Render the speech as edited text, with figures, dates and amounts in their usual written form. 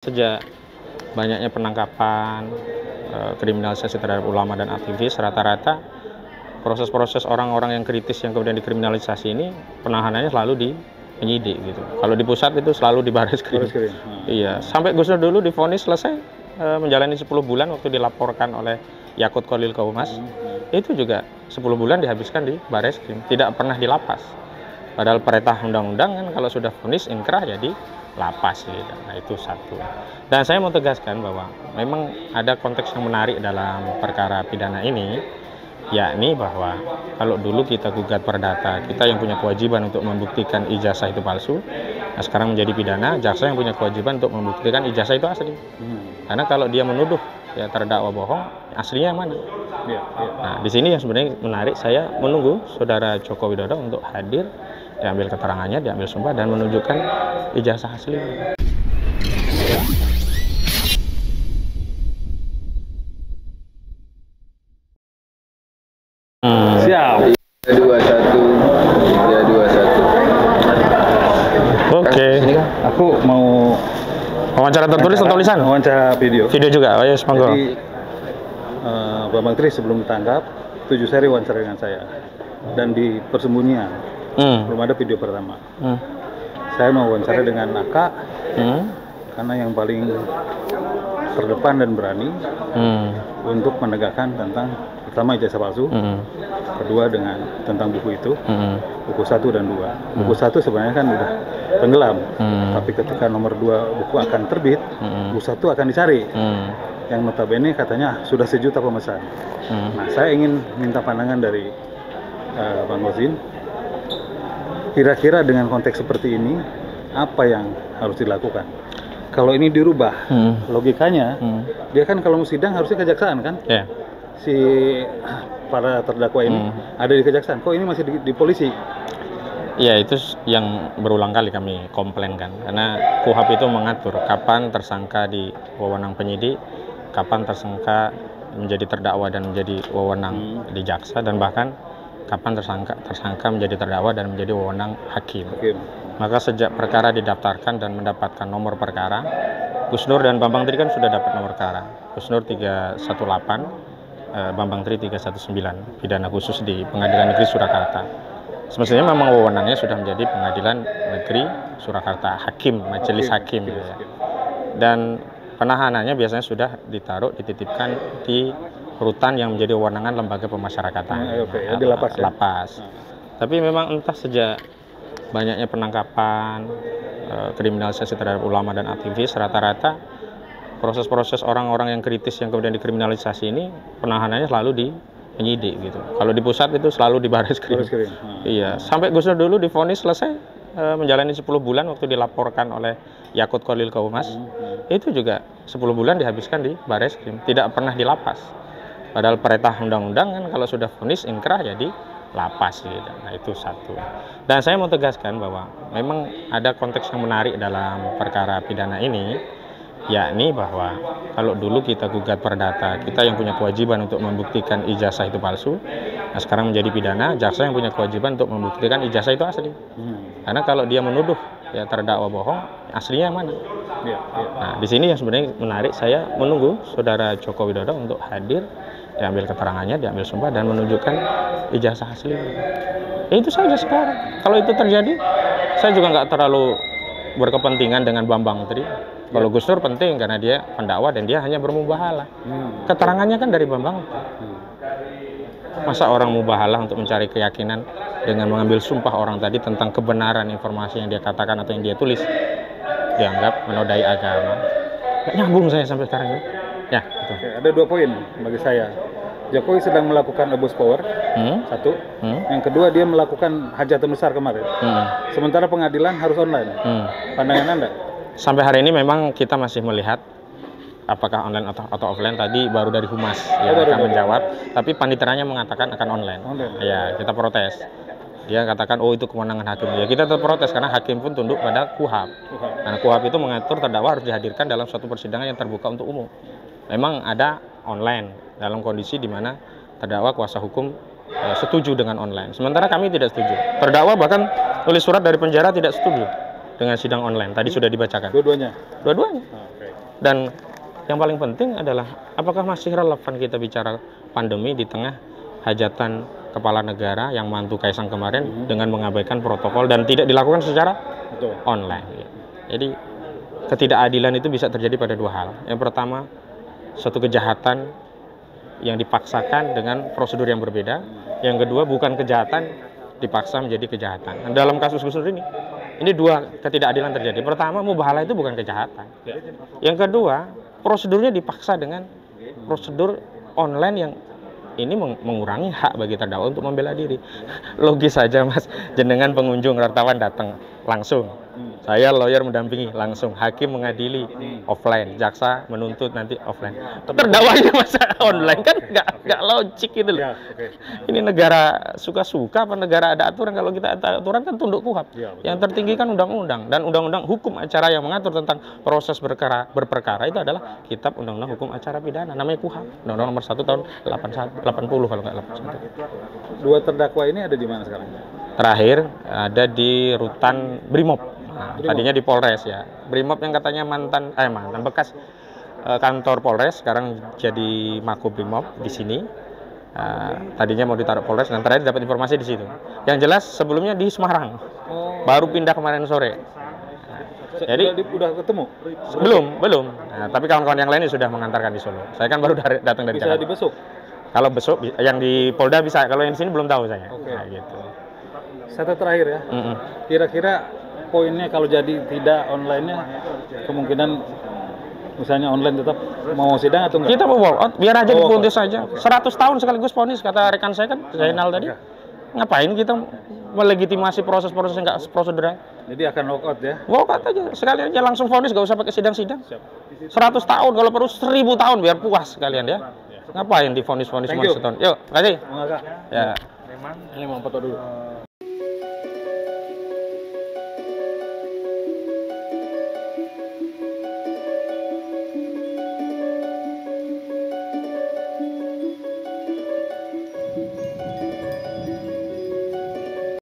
Sejak banyaknya penangkapan, kriminalisasi terhadap ulama dan aktivis, rata-rata proses-proses orang-orang yang kritis yang kemudian dikriminalisasi ini penahanannya selalu di penyidik gitu. Kalau di pusat itu selalu di Barreskrim. Iya, sampai Gus Dur dulu divonis selesai menjalani 10 bulan waktu dilaporkan oleh Yakut Khalil Kaumas. Itu juga 10 bulan dihabiskan di Barreskrim, tidak pernah di lapas. Padahal perintah undang-undang kan kalau sudah vonis inkrah ya di lapas gitu. Nah itu satu. Dan saya mau tegaskan bahwa memang ada konteks yang menarik dalam perkara pidana ini, yakni bahwa kalau dulu kita gugat perdata, kita yang punya kewajiban untuk membuktikan ijazah itu palsu. Nah sekarang menjadi pidana, jaksa yang punya kewajiban untuk membuktikan ijazah itu asli. Karena kalau dia menuduh ya terdakwa bohong, aslinya yang mana? Nah di sini yang sebenarnya menarik, saya menunggu Saudara Joko Widodo untuk hadir, diambil keterangannya, diambil sumpah dan menunjukkan ijazah asli. Siap. 321. Oke. Ini kan aku mau Wawancara tertulis atau tulisan? wawancara video. Video juga. Oh ya, monggo. Jadi Bambang Tri sebelum ditangkap 7 seri wawancara dengan saya dan di persembunyian. Belum ada video pertama. Saya mau wawancara dengan Aka karena yang paling terdepan dan berani untuk menegakkan tentang pertama ijazah palsu, kedua dengan tentang buku itu, buku 1 dan 2. Buku 1 sebenarnya kan udah tenggelam, tapi ketika nomor 2 buku akan terbit, buku 1 akan dicari. Yang notabene katanya sudah 1 juta pemesan. Nah, saya ingin minta pandangan dari Bang Gozin. Kira-kira dengan konteks seperti ini, apa yang harus dilakukan? Kalau ini dirubah, logikanya, dia kan kalau mau sidang harusnya kejaksaan kan? Ya. Si para terdakwa ini ada di kejaksaan, kok ini masih di polisi? Ya itu yang berulang kali kami komplain kan, karena KUHP itu mengatur kapan tersangka di wewenang penyidik, kapan tersangka menjadi terdakwa dan menjadi wewenang di jaksa, dan bahkan kapan tersangka menjadi terdakwa dan menjadi wewenang hakim. Maka sejak perkara didaftarkan dan mendapatkan nomor perkara, Gus Nur dan Bambang Tri kan sudah dapat nomor perkara. Gus Nur 318, Bambang Tri 319, pidana khusus di Pengadilan Negeri Surakarta. Semestinya memang wewenangnya sudah menjadi Pengadilan Negeri Surakarta, hakim, majelis hakim. Gitu ya. Dan penahanannya biasanya sudah dititipkan di rutan yang menjadi wewenangan lembaga pemasyarakatan, di lapas. Lapas. Tapi memang entah sejak banyaknya penangkapan, kriminalisasi terhadap ulama dan aktivis, rata-rata proses-proses orang-orang yang kritis yang kemudian dikriminalisasi ini penahanannya selalu di penyidik gitu. Kalau di pusat itu selalu di Barreskrim. Iya, sampai Gus Dur dulu divonis selesai menjalani 10 bulan waktu dilaporkan oleh Yakut Khalil Kaumas. Itu juga 10 bulan dihabiskan di Barreskrim, tidak pernah di lapas. Padahal perintah undang-undang kan kalau sudah vonis inkrah ya di lapas gitu. Nah itu satu. Dan saya mau tegaskan bahwa memang ada konteks yang menarik dalam perkara pidana ini, yakni bahwa kalau dulu kita gugat perdata, kita yang punya kewajiban untuk membuktikan ijazah itu palsu. Nah sekarang menjadi pidana, jaksa yang punya kewajiban untuk membuktikan ijazah itu asli. Karena kalau dia menuduh ya terdakwa bohong, aslinya yang mana? Nah di sini yang sebenarnya menarik, saya menunggu Saudara Joko Widodo untuk hadir, diambil keterangannya, diambil sumpah dan menunjukkan ijazah asli. Ya itu saja sekarang. Kalau itu terjadi, saya juga nggak terlalu berkepentingan dengan Bambang Tri. Kalau Gus Dur penting karena dia pendakwa dan dia hanya bermubahalah. Keterangannya kan dari Bambang. Masa orang mubahalah untuk mencari keyakinan dengan mengambil sumpah orang tadi tentang kebenaran informasi yang dia katakan atau yang dia tulis dianggap menodai agama? Nggak nyambung saya sampai sekarang ya. Ya, betul. Oke, ada 2 poin bagi saya. Jokowi sedang melakukan abuse power, satu. Yang kedua, dia melakukan hajatan besar kemarin. Sementara pengadilan harus online. Pandangan Anda? Sampai hari ini memang kita masih melihat apakah online atau offline. Tadi baru dari Humas yang akan menjawab, tapi paniteranya mengatakan akan online. Ya, kita protes. Dia katakan, oh itu kewenangan hakim. Ya kita tetap protes karena hakim pun tunduk pada KUHP. Karena KUHP itu mengatur terdakwa harus dihadirkan dalam suatu persidangan yang terbuka untuk umum. Memang ada online dalam kondisi di mana terdakwa kuasa hukum setuju dengan online. Sementara kami tidak setuju. Terdakwa bahkan tulis surat dari penjara tidak setuju dengan sidang online. Tadi sudah dibacakan. Dua-duanya? Dua-duanya. Oke. Dan yang paling penting adalah apakah masih relevan kita bicara pandemi di tengah hajatan kepala negara yang mantu Kaisang kemarin dengan mengabaikan protokol dan tidak dilakukan secara online. Jadi ketidakadilan itu bisa terjadi pada dua hal. Yang pertama, suatu kejahatan yang dipaksakan dengan prosedur yang berbeda. Yang kedua, bukan kejahatan dipaksa menjadi kejahatan. Nah, dalam kasus Gus Nur ini dua ketidakadilan terjadi. Pertama, mubahalah itu bukan kejahatan. Yang kedua, prosedurnya dipaksa dengan prosedur online yang ini mengurangi hak bagi terdakwa untuk membela diri. Logis saja Mas, jenengan pengunjung wartawan datang langsung. Saya lawyer mendampingi langsung, hakim mengadili offline, jaksa menuntut nanti offline. Terdakwanya masa online kan nggak logik gitu loh. Ini negara suka-suka apa negara ada aturan? Kalau kita ada aturan kan tunduk KUHAP. Yang tertinggi kan undang-undang, dan undang-undang hukum acara yang mengatur tentang proses berperkara itu adalah Kitab Undang-Undang Hukum Acara Pidana, namanya KUHAP. Undang-Undang nomor 1 tahun 80 kalau nggak 81. Dua terdakwa ini ada di mana sekarang? Terakhir ada di rutan Brimob. Nah, tadinya di Polres ya. Brimob yang katanya mantan bekas kantor Polres, sekarang jadi Makobrimob di sini. Tadinya mau ditaruh Polres, dan terakhir dapat informasi di situ. Yang jelas sebelumnya di Semarang. Baru pindah kemarin sore. Jadi udah ketemu? Belum. Nah, tapi kawan-kawan yang lainnya sudah mengantarkan di Solo. Saya kan baru datang dari Jakarta. Bisa dibesuk? Kalau besok yang di Polda bisa, kalau yang di sini belum tahu saya. Nah, gitu. Satu terakhir ya. Kira-kira poinnya kalau jadi tidak online-nya, kemungkinan misalnya online tetap mau sidang atau enggak? Kita mau walk out, biar aja diputus saja. 100 tahun sekaligus vonis, kata rekan saya kan, Zainal tadi. Ngapain kita melegitimasi proses-proses yang nggak prosedural? Jadi akan walk out ya? Walk out aja, sekali aja langsung vonis, nggak usah pakai sidang-sidang. 100 tahun, kalau perlu 1000 tahun, biar puas sekalian ya. Ngapain divonis-vonis cuma setahun? Yuk, makasih. Ya. Ya. Ini mau foto dulu.